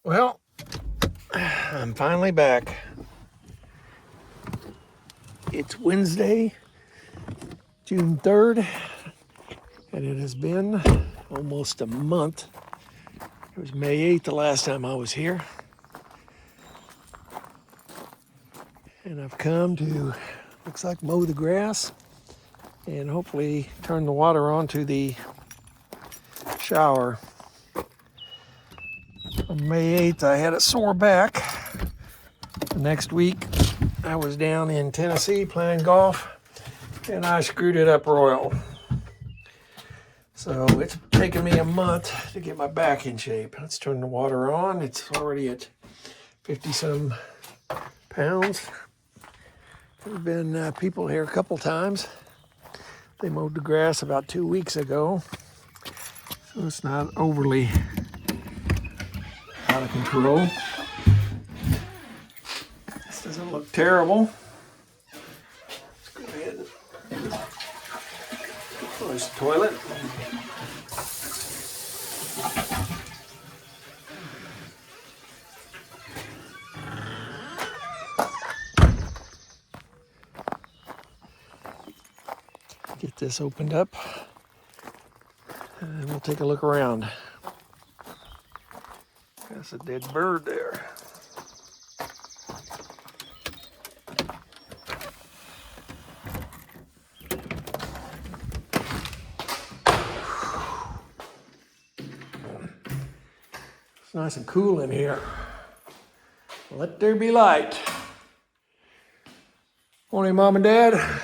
Well, I'm finally back. It's Wednesday, June 3rd, and it has been almost a month. It was May 8th the last time I was here. And I've come to, looks like, mow the grass and hopefully turn the water on to the shower. On May 8th, I had a sore back. The next week, I was down in Tennessee playing golf, and I screwed it up royal. So it's taken me a month to get my back in shape. Let's turn the water on. It's already at 50 some pounds. There's been people here a couple times. They mowed the grass about 2 weeks ago, so it's not overly out of control. This doesn't look terrible. Let's go ahead and flush the toilet. Get this opened up, and we'll take a look around. That's a dead bird there. It's nice and cool in here. Let there be light. Morning, Mom and Dad.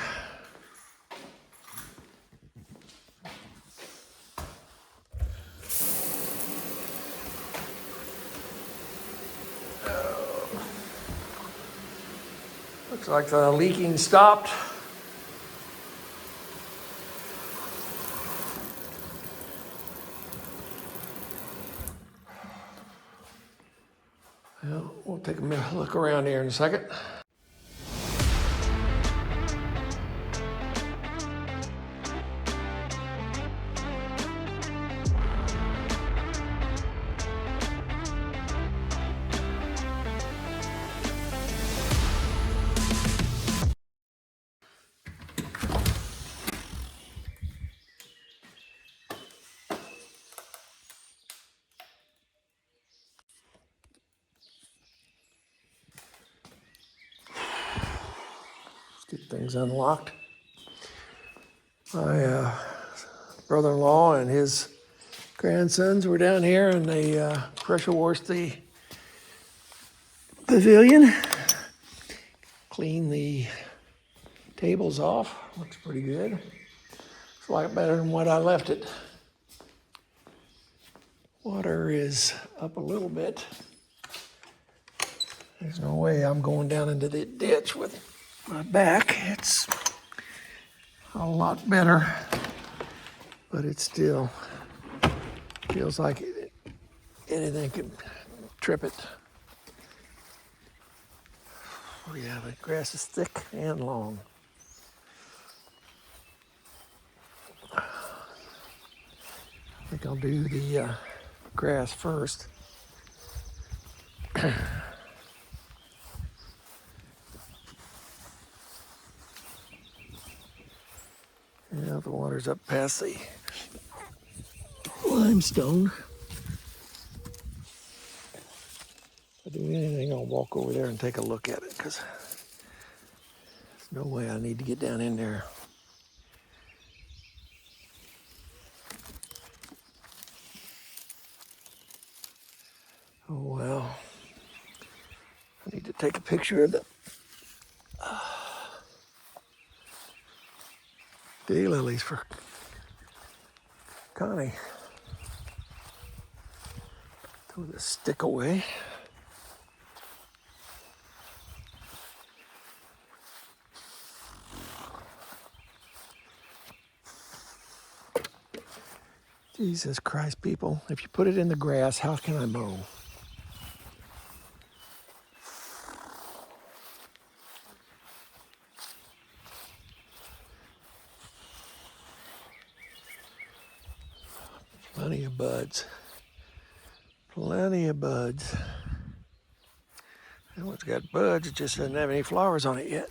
Looks like the leaking stopped. Well, we'll take a look around here in a second. Get things unlocked. My brother-in-law and his grandsons were down here, and they pressure washed the pavilion, cleaned the tables off. Looks pretty good. It's a lot better than what I left it. Water is up a little bit. There's no way I'm going down into the ditch with my back. It's a lot better, but it still feels like anything could trip it. Oh yeah, the grass is thick and long. I think I'll do the grass first. Yeah, the water's up past the limestone. If I do anything, I'll walk over there and take a look at it, because there's no way I need to get down in there. Oh well. I need to take a picture of the daylilies for Connie. Throw this stick away. Jesus Christ, people. If you put it in the grass, how can I mow? Plenty of buds. Plenty of buds. That one's got buds, it just doesn't have any flowers on it yet.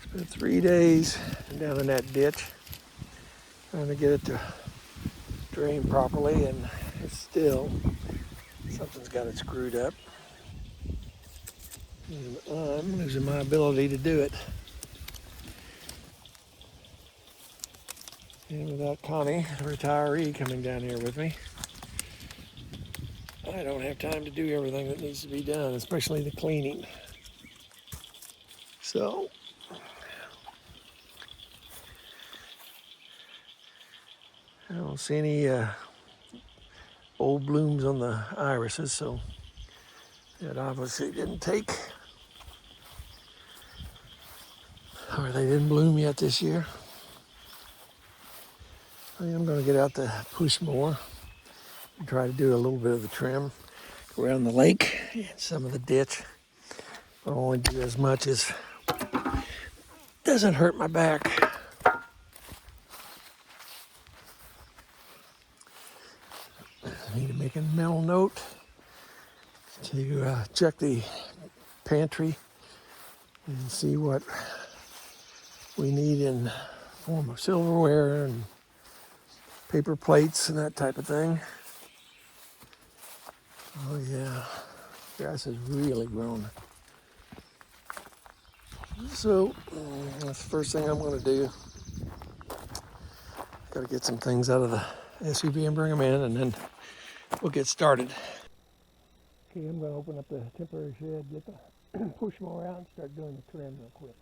Spent 3 days down in that ditch trying to get it to drain properly, and it's still, something's got it screwed up. And I'm losing my ability to do it. And without Connie, the retiree, coming down here with me, I don't have time to do everything that needs to be done, especially the cleaning. So, I don't see any old blooms on the irises, so that obviously didn't take, or they didn't bloom yet this year. I am going to get out the push mower and try to do a little bit of the trim around the lake and some of the ditch. I'll only do as much as doesn't hurt my back. I need to make a mental note to check the pantry and see what we need in form of silverware and paper plates and that type of thing. Oh yeah, grass has really grown. So that's the first thing I'm going to do. Got to get some things out of the SUV and bring them in, and then we'll get started. Okay, I'm going to open up the temporary shed, get the push mower out, and start doing the trim real quick.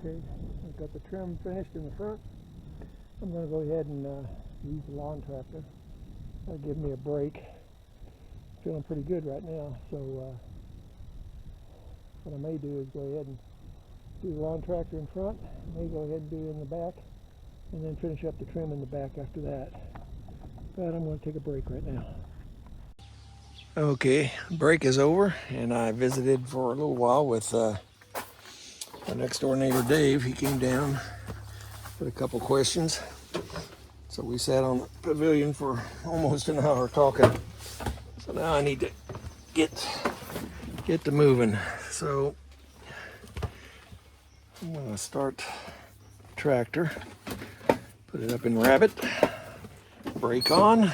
Okay, I've got the trim finished in the front. I'm going to go ahead and use the lawn tractor. That'll give me a break. Feeling pretty good right now, so what I may do is go ahead and do the lawn tractor in front, may go ahead and do it in the back, and then finish up the trim in the back after that. But I'm going to take a break right now. Okay, break is over, and I visited for a little while with my next door neighbor Dave. He came down with a couple questions, so we sat on the pavilion for almost an hour talking. So now I need to get to moving. So I'm going to start the tractor, put it up in rabbit, brake on,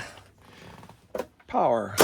power.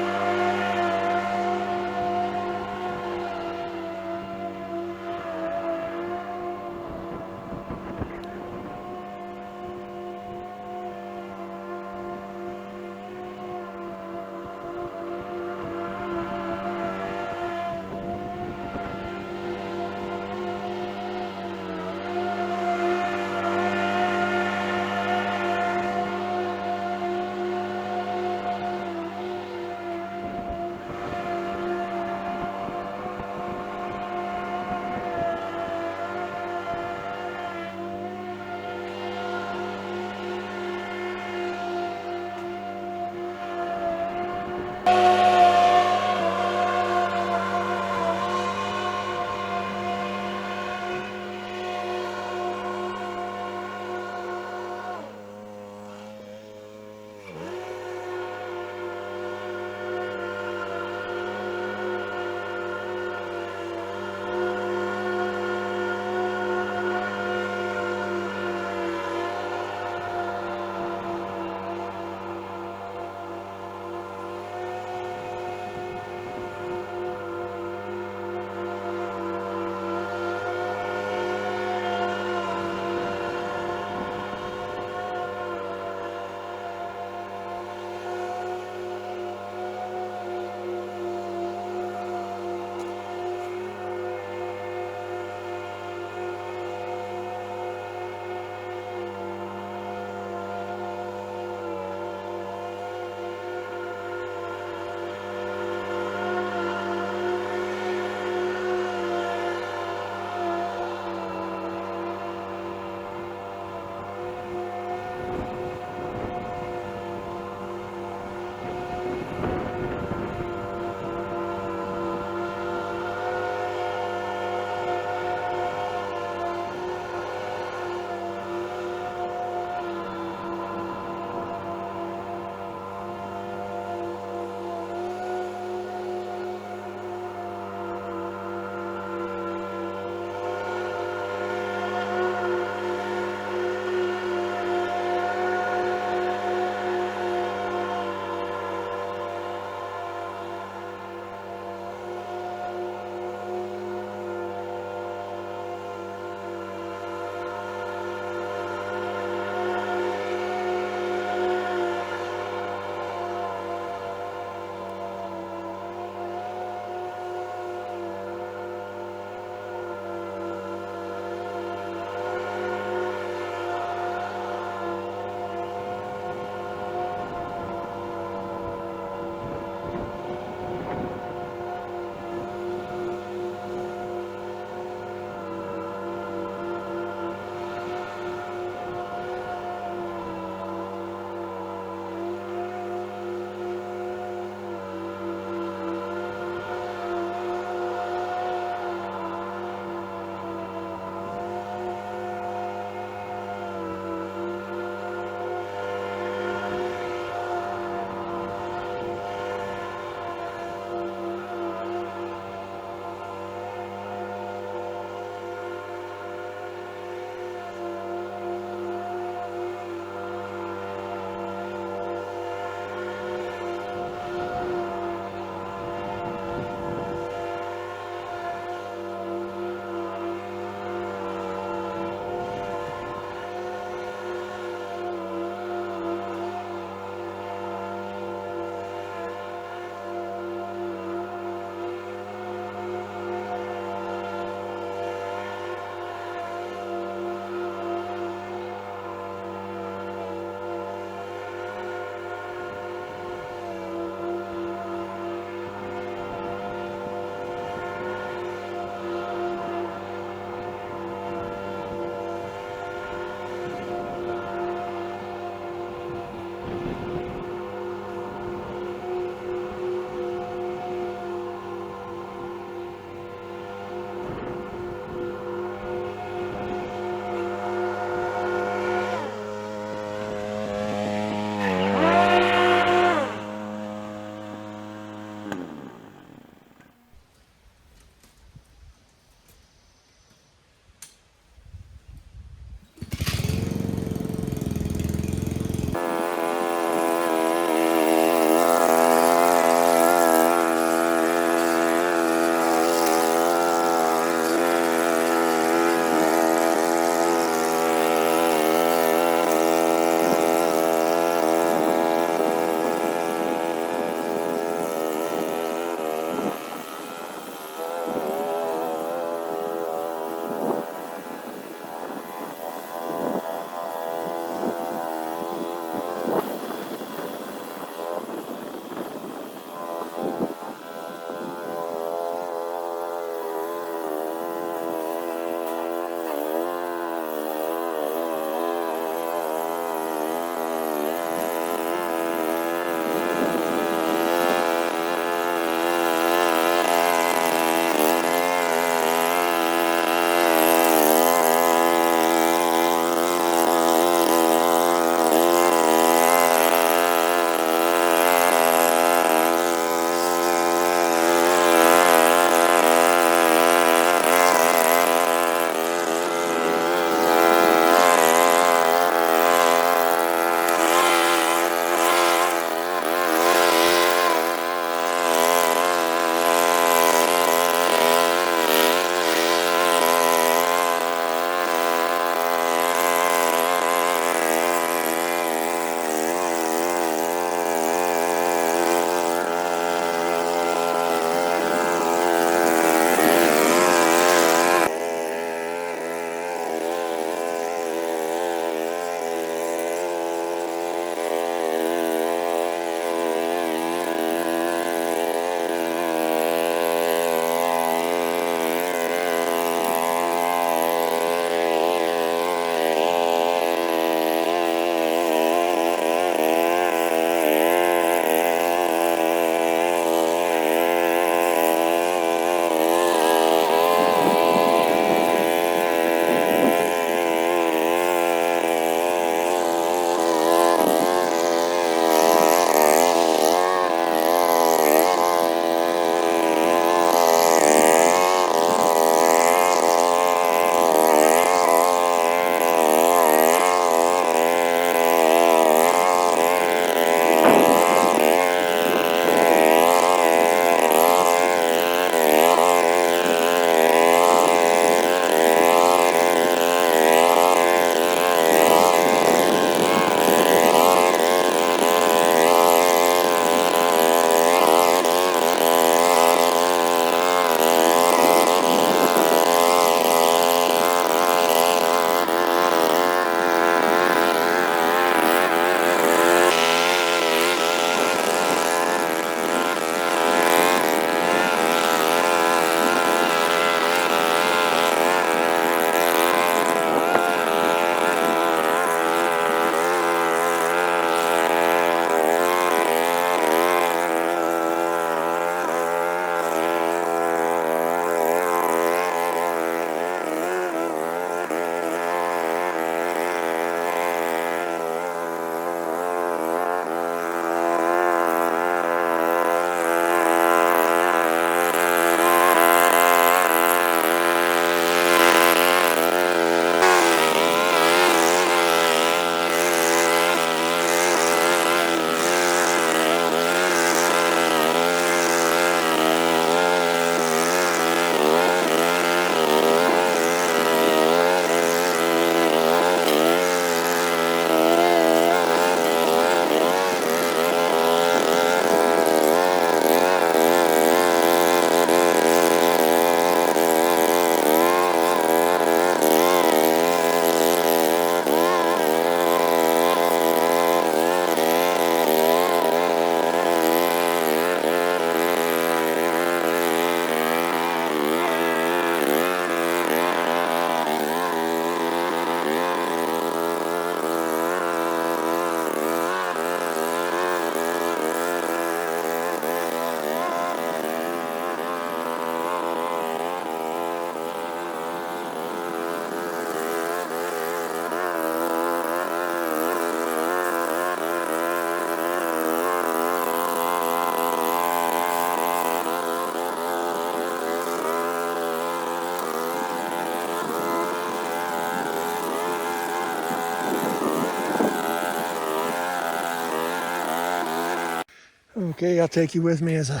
Okay, I'll take you with me as I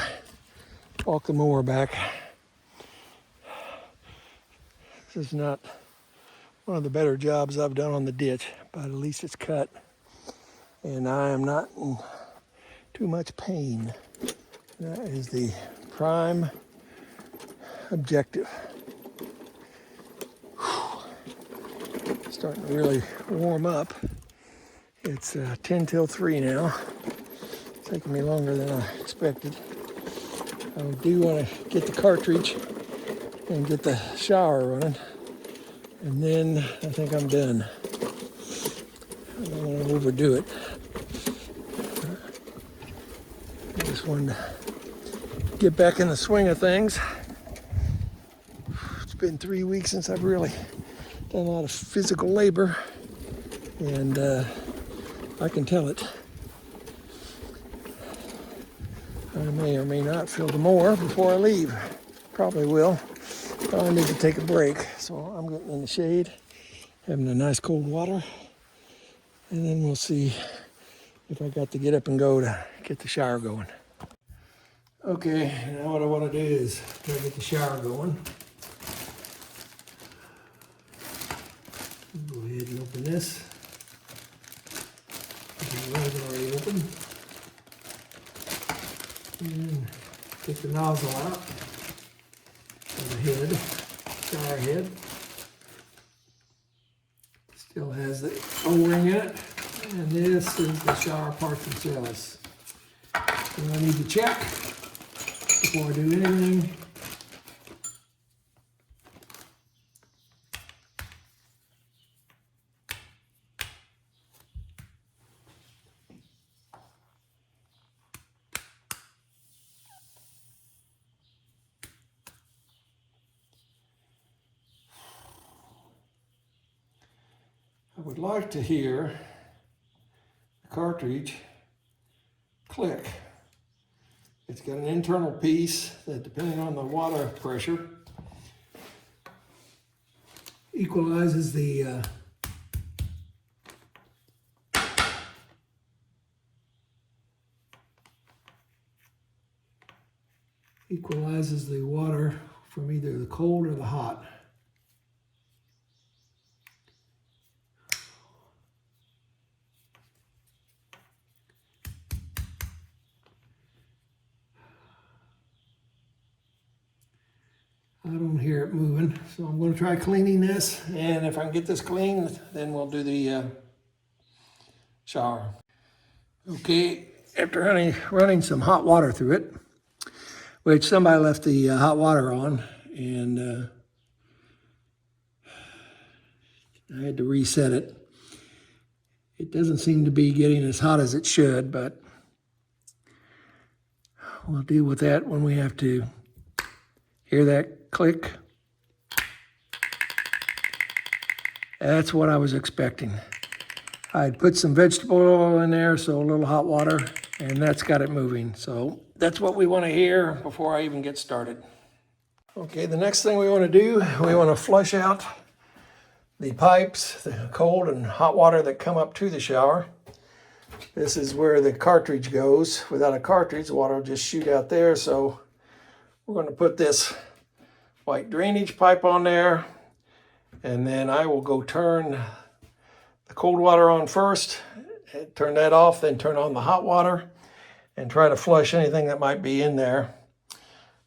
walk the mower back. This is not one of the better jobs I've done on the ditch, but at least it's cut. And I am not in too much pain. That is the prime objective. Starting to really warm up. It's 10 till 3 now. It's taking me longer than I expected. I do want to get the cartridge and get the shower running. And then I think I'm done. I don't want to overdo it. I just wanted to get back in the swing of things. It's been 3 weeks since I've really done a lot of physical labor, and I can tell it. I may or may not fill the mower before I leave. Probably will. But I need to take a break, so I'm getting in the shade, having a nice cold water, and then we'll see if I got to get up and go to get the shower going. Okay, now what I want to do is try to get the shower going. Go ahead and open this. The wells are already open. And take the nozzle out of the head, shower head. Still has the O-ring in it. And this is the shower parts themselves. And I need to check before I do anything. I would like to hear the cartridge click. It's got an internal piece that, depending on the water pressure, equalizes the water from either the cold or the hot. I don't hear it moving, so I'm going to try cleaning this, and if I can get this clean, then we'll do the shower. Okay, after running some hot water through it, which somebody left the hot water on, and I had to reset it. It doesn't seem to be getting as hot as it should, but we'll deal with that when we have to hear that click. That's what I was expecting. I'd put some vegetable oil in there, so a little hot water, and that's got it moving. So that's what we want to hear before I even get started. Okay, the next thing we want to do, we want to flush out the pipes, the cold and hot water that come up to the shower. This is where the cartridge goes. Without a cartridge, the water will just shoot out there. So we're going to put this white drainage pipe on there, and then I will go turn the cold water on first, turn that off, then turn on the hot water, and try to flush anything that might be in there.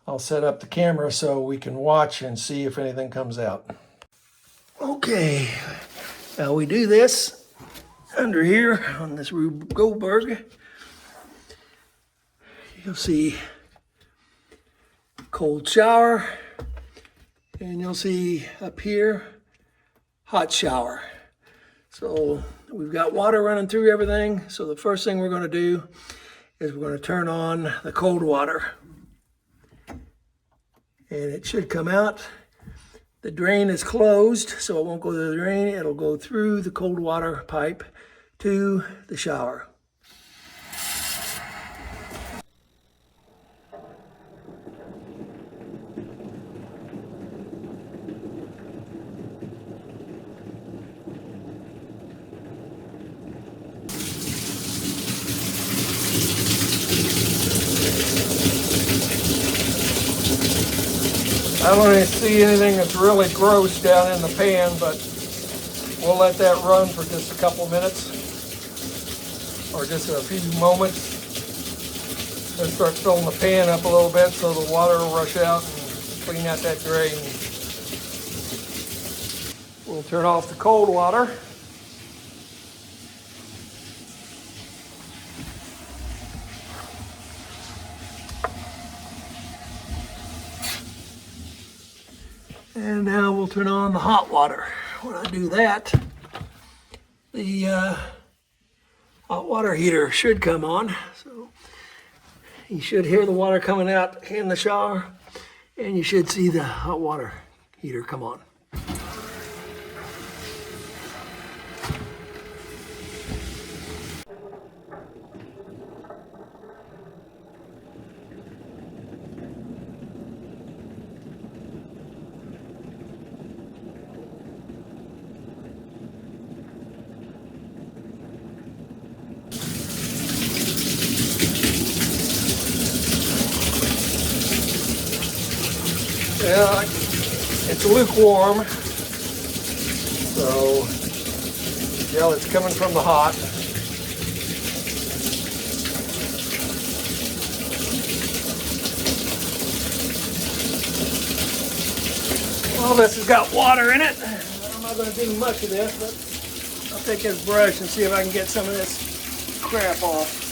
I'll set up the camera so we can watch and see if anything comes out. Okay, now we do this under here on this Rube Goldberg. You'll see cold shower, and you'll see up here hot shower. So we've got water running through everything. So the first thing we're going to do is we're going to turn on the cold water, and it should come out. The drain is closed, so it won't go to the drain. It'll go through the cold water pipe to the shower. I don't even see anything that's really gross down in the pan, but we'll let that run for just a couple minutes or just a few moments. Let's start filling the pan up a little bit so the water will rush out and clean out that drain. We'll turn off the cold water. And now we'll turn on the hot water. When I do that, the hot water heater should come on. So you should hear the water coming out in the shower, and you should see the hot water heater come on. Yeah, it's lukewarm, so yeah, it's coming from the hot. Well, this has got water in it. I'm not going to do much of this, but I'll take this brush and see if I can get some of this crap off.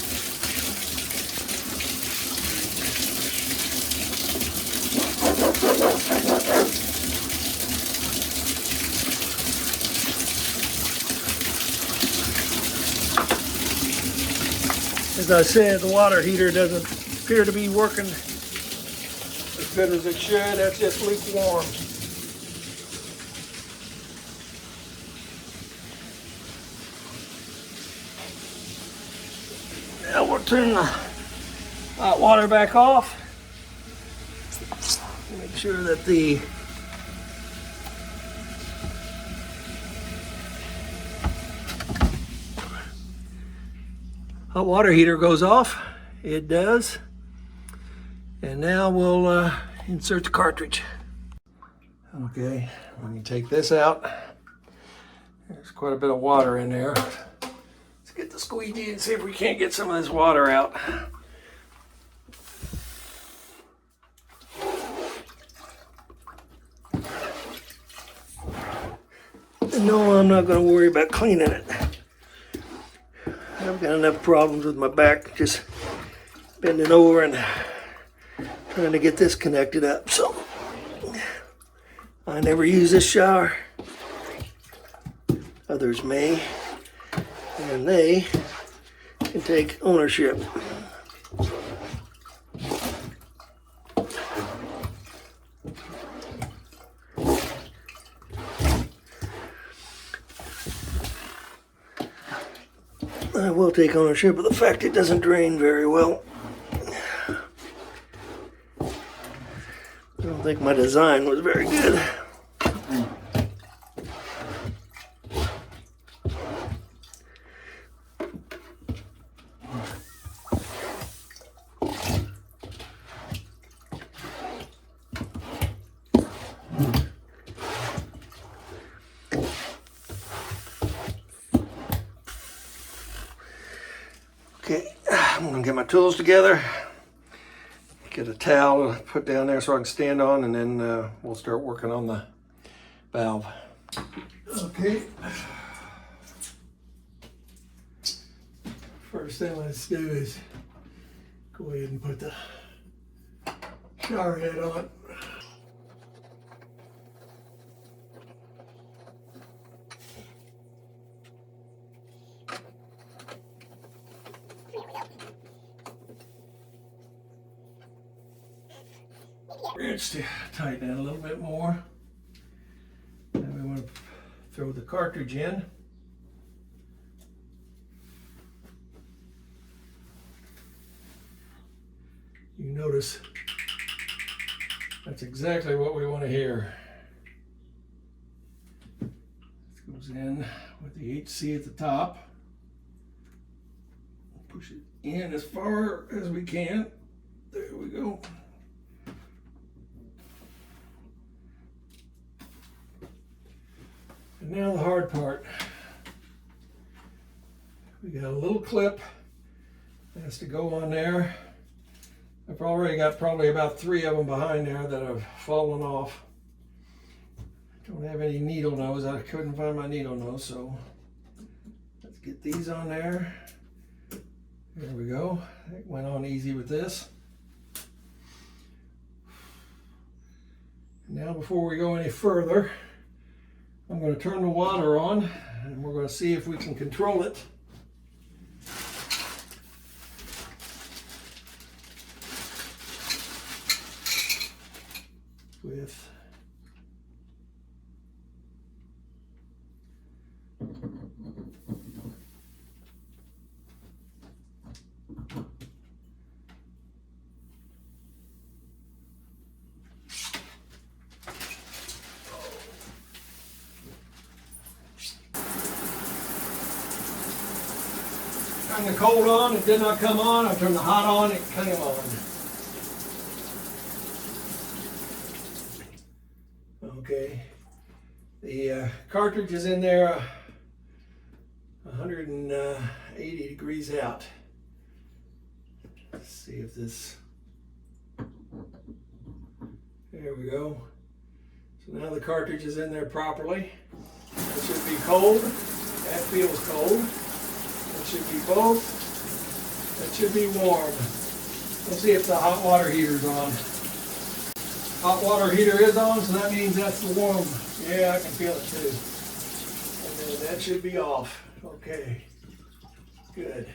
As I said, the water heater doesn't appear to be working as good as it should. That's just lukewarm. Now we'll turn the hot water back off. Make sure that the hot water heater goes off. It does. And now we'll insert the cartridge. Okay, when you take this out, there's quite a bit of water in there. Let's get the squeegee and see if we can't get some of this water out. No, I'm not going to worry about cleaning it. I've got enough problems with my back just bending over and trying to get this connected up. So I never use this shower. Others may, and they can take ownership. I will take ownership of the fact it doesn't drain very well. I don't think my design was very good. Okay, I'm gonna get my tools together, get a towel to put down there so I can stand on, and then we'll start working on the valve. Okay. First thing let's do is go ahead and put the shower head on. Wrench to tighten that a little bit more. Then we want to throw the cartridge in. You notice that's exactly what we want to hear. This goes in with the HC at the top. Push it in as far as we can. There we go. And now the hard part. We got a little clip that has to go on there. I've already got probably about 3 of them behind there that have fallen off. Don't have any needle nose. I couldn't find my needle nose, so let's get these on there. There we go. It went on easy with this. Now before we go any further, I'm going to turn the water on and we're going to see if we can control it. With turn the cold on, it did not come on. I turned the hot on, it came on. Okay, the cartridge is in there 180 degrees out. Let's see if this, there we go. So now the cartridge is in there properly. It should be cold. That feels cold. It should be both. It should be warm. Let's see if the hot water heater's on. Hot water heater is on, so that means that's the warm. Yeah, I can feel it too. And then that should be off. Okay, good.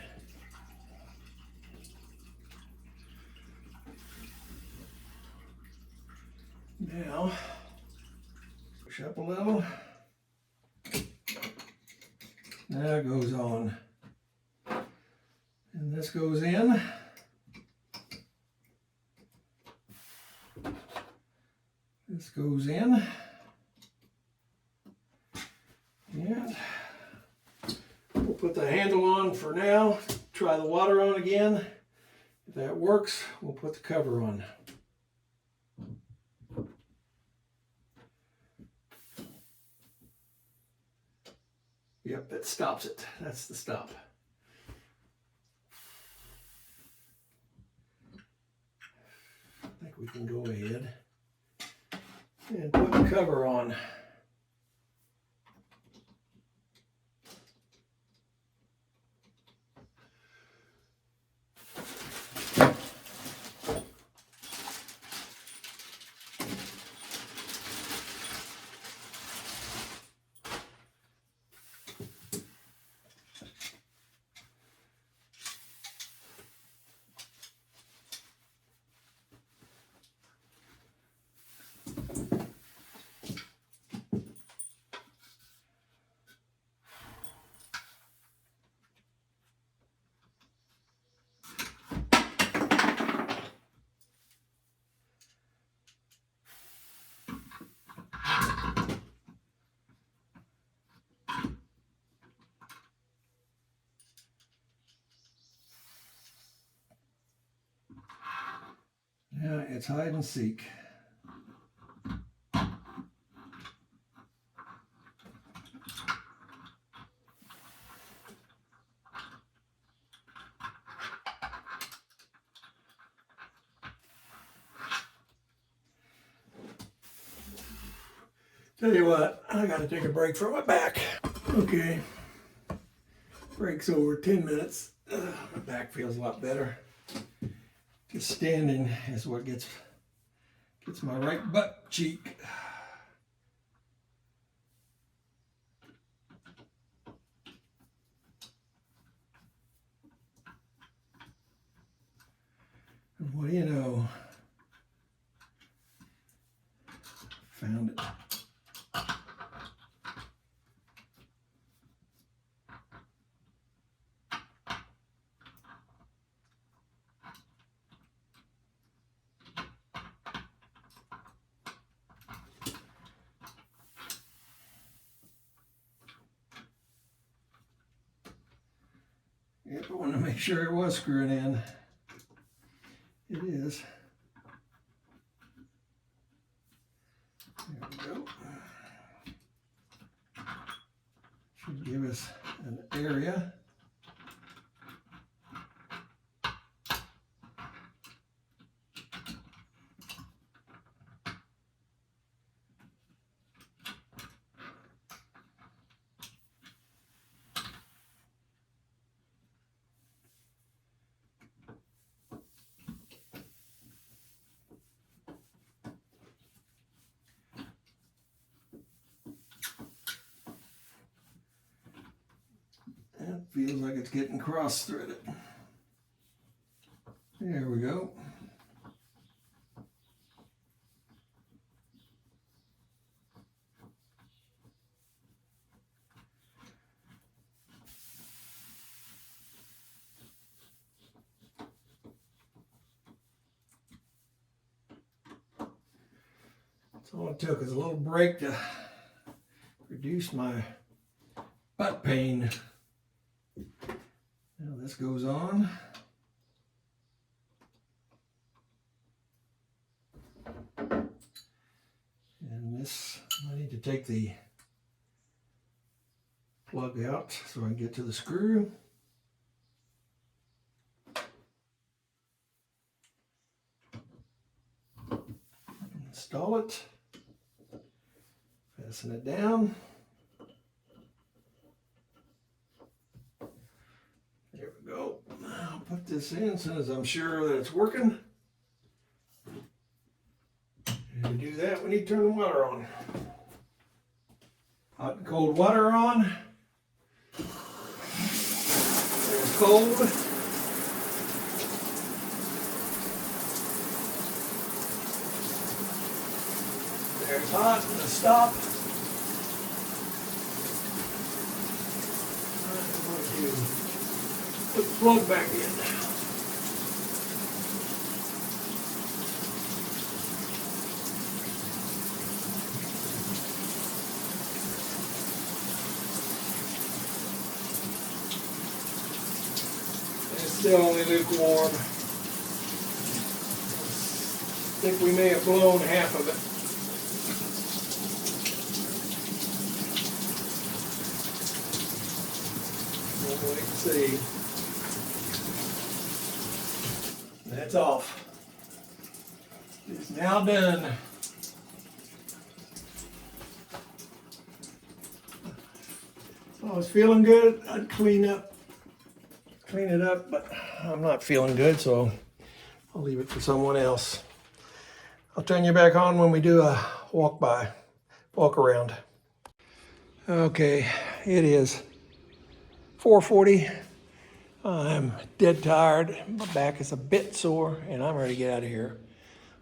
Now, push up a little. Now it goes on. And this goes in. This goes in. And we'll put the handle on for now. Try the water on again. If that works, we'll put the cover on. Yep, that stops it. That's the stop. I think we can go ahead and put the cover on. Yeah, it's hide and seek. Tell you what, I gotta take a break for my back. Okay, break's over 10 minutes. My back feels a lot better. Just standing is what gets my right butt cheek. And what do you know? Found it. Yep, I want to make sure it was screwing in. It is. There we go. Should give us an area. It feels like it's getting cross-threaded. There we go. That's all it took is a little break to reduce my butt pain. Now this goes on. And this, I need to take the plug out so I can get to the screw. Install it. Fasten it down. There we go. I'll put this in as soon as I'm sure that it's working. And to do that, we need to turn the water on. Hot and cold water on. There's cold. There's hot and a stop. I'm going to put the plug back in. It's still only lukewarm. I think we may have blown half of it. We'll wait and see. That's off. It's now done. If I was feeling good, I'd clean it up, but I'm not feeling good, so I'll leave it for someone else. I'll turn you back on when we do a walk around. Okay, it is 4:40. I'm dead tired. My back is a bit sore, and I'm ready to get out of here.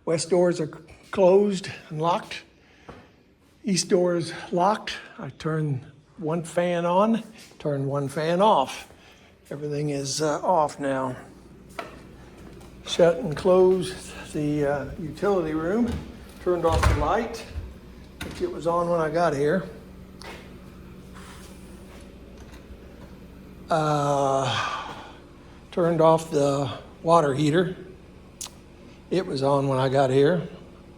West doors are closed and locked. East door is locked. I turned one fan on, turned one fan off. Everything is off now. Shut and closed the utility room. Turned off the light, which it was on when I got here. Turned off the water heater. It was on when I got here.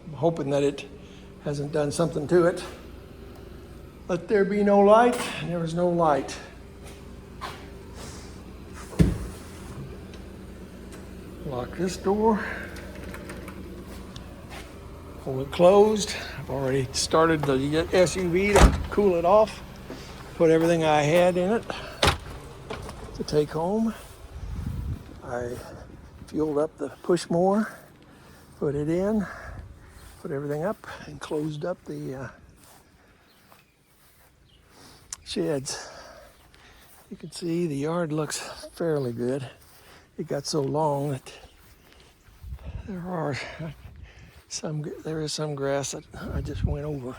I'm hoping that it hasn't done something to it. Let there be no light, and there was no light. Lock this door. Hold it closed. I've already started the SUV to cool it off. Put everything I had in it to take home. I fueled up the push more, put it in, put everything up, and closed up the sheds. You can see the yard looks fairly good. It got so long that there is some grass that I just went over.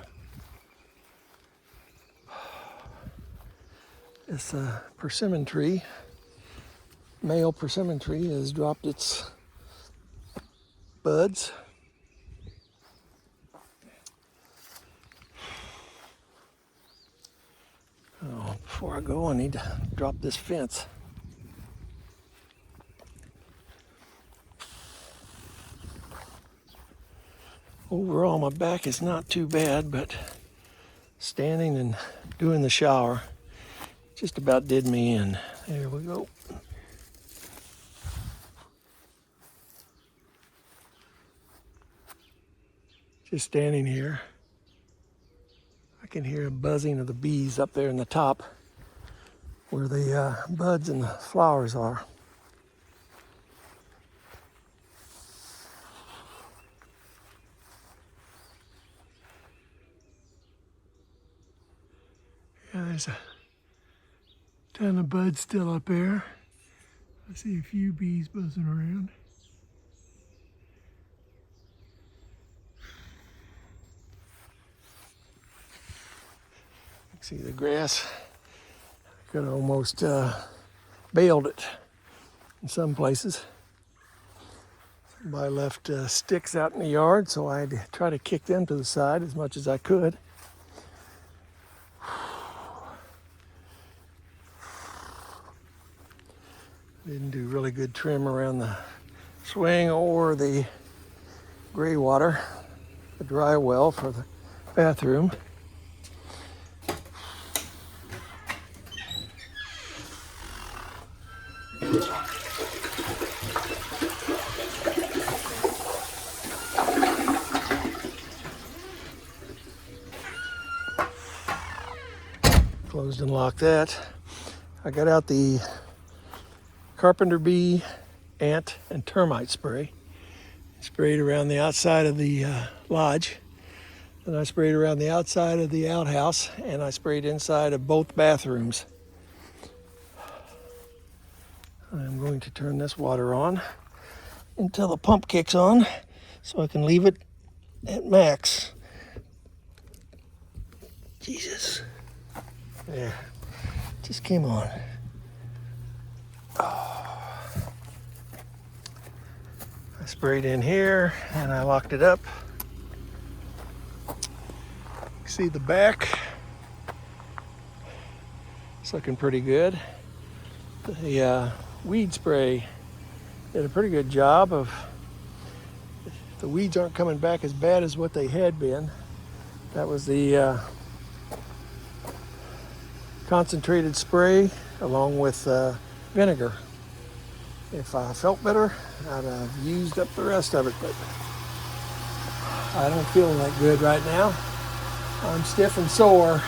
This persimmon tree, male persimmon tree, has dropped its buds. Oh, before I go, I need to drop this fence. Overall, my back is not too bad, but standing and doing the shower Just about did me in. There we go. Just standing here. I can hear a buzzing of the bees up there in the top where the buds and the flowers are. Yeah, there's a ton of buds still up there. I see a few bees buzzing around. You can see the grass. Could have almost baled it in some places. Somebody left sticks out in the yard, so I had to try to kick them to the side as much as I could. Didn't do really good trim around the swing or the gray water, the dry well for the bathroom. Closed and locked that. I got out the carpenter bee, ant, and termite spray. Sprayed around the outside of the lodge. Then I sprayed around the outside of the outhouse, and I sprayed inside of both bathrooms. I'm going to turn this water on until the pump kicks on so I can leave it at max. Jesus. There. Just came on. Oh. I sprayed in here and I locked it up. You see the back. It's looking pretty good. The weed spray did a pretty good job of, the weeds aren't coming back as bad as what they had been. That was the concentrated spray along with vinegar. If I felt better, I'd have used up the rest of it, but I don't feel that good right now. I'm stiff and sore.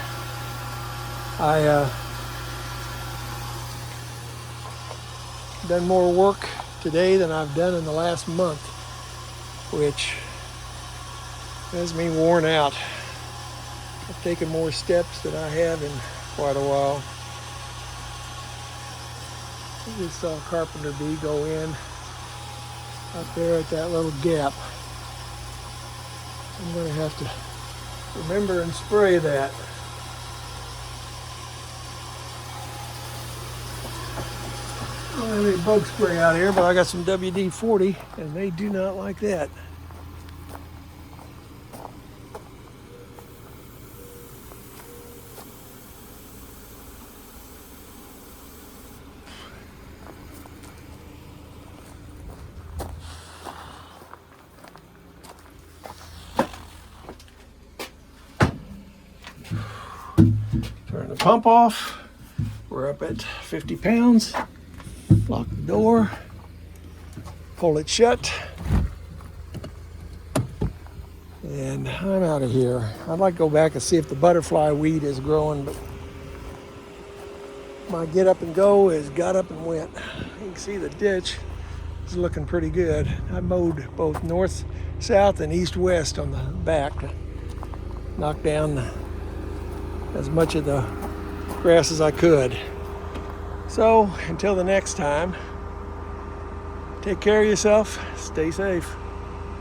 I done more work today than I've done in the last month, which has me worn out. I've taken more steps than I have in quite a while. I just saw a carpenter bee go in up there at that little gap. I'm going to have to remember and spray that. I don't have any bug spray out here, but I got some WD-40 and they do not like that. Turn the pump off. We're up at 50 pounds. Lock the door. Pull it shut. And I'm out of here. I'd like to go back and see if the butterfly weed is growing, but my get up and go is got up and went. You can see the ditch is looking pretty good. I mowed both north, south, and east, west on the back to knock down as much of the grass as I could. So until the next time, take care of yourself, stay safe.